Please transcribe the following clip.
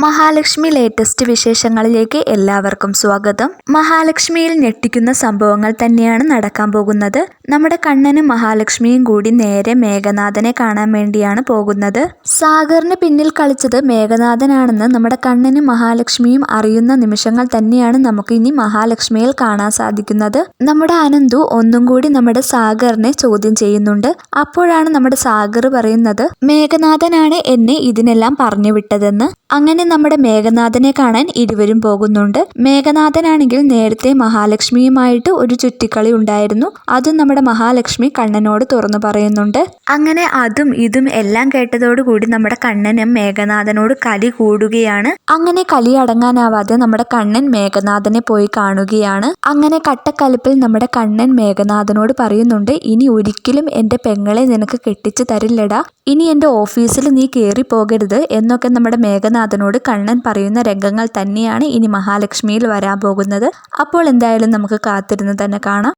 Mahalakshmi latest വിശേഷങ്ങളിലേക്ക് എല്ലാവർക്കും സ്വാഗതം. മഹാലക്ഷ്മിയിൽ ഞെട്ടിക്കുന്ന സംഭവങ്ങൾ തന്നെയാണ് നടക്കാൻ പോകുന്നത്. നമ്മുടെ കണ്ണനും മഹാലക്ഷ്മിയും കൂടി നേരെ മേഘനാഥനെ കാണാൻ വേണ്ടിയാണ് പോകുന്നത്. സാഗറിന് പിന്നിൽ കളിച്ചത് മേഘനാഥനാണെന്ന് നമ്മുടെ കണ്ണനും മഹാലക്ഷ്മിയും അറിയുന്ന നിമിഷങ്ങൾ തന്നെയാണ് നമുക്ക് ഇനി മഹാലക്ഷ്മിയിൽ കാണാൻ സാധിക്കുന്നത്. നമ്മുടെ അനന്തു ഒന്നും കൂടി നമ്മുടെ സാഗറിനെ ചോദ്യം ചെയ്യുന്നുണ്ട്. അപ്പോഴാണ് നമ്മുടെ സാഗർ പറയുന്നത് മേഘനാഥനാണ് എന്നെ ഇതിനെല്ലാം പറഞ്ഞു വിട്ടതെന്ന്. അങ്ങനെ നമ്മുടെ മേഘനാഥനെ കാണാൻ ഇരുവരും പോകുന്നുണ്ട്. മേഘനാഥനാണെങ്കിൽ നേരത്തെ മഹാലക്ഷ്മിയുമായിട്ട് ഒരു ചുറ്റിക്കളി ഉണ്ടായിരുന്നു. അതും നമ്മുടെ മഹാലക്ഷ്മി കണ്ണനോട് തുറന്നു പറയുന്നുണ്ട്. അങ്ങനെ അതും ഇതും എല്ലാം കേട്ടതോടുകൂടി നമ്മുടെ കണ്ണനും മേഘനാഥനോട് കലി കൂടുകയാണ്. അങ്ങനെ കലി അടങ്ങാനാവാതെ നമ്മുടെ കണ്ണൻ മേഘനാഥനെ പോയി കാണുകയാണ്. അങ്ങനെ കട്ടക്കലിപ്പിൽ നമ്മുടെ കണ്ണൻ മേഘനാഥനോട് പറയുന്നുണ്ട്, ഇനി ഒരിക്കലും എൻ്റെ പെങ്ങളെ നിനക്ക് കെട്ടിച്ചു തരില്ലടാ, ഇനി എൻ്റെ ഓഫീസിൽ നീ കയറി പോകരുത് എന്നൊക്കെ നമ്മുടെ മേഘനാഥനോട് കണ്ണൻ പറയുന്ന രംഗങ്ങൾ തന്നെയാണ് ഇനി മഹാലക്ഷ്മിയിൽ വരാൻ പോകുന്നത്. അപ്പോൾ എന്തായാലും നമുക്ക് കാത്തിരുന്ന് തന്നെ കാണാം.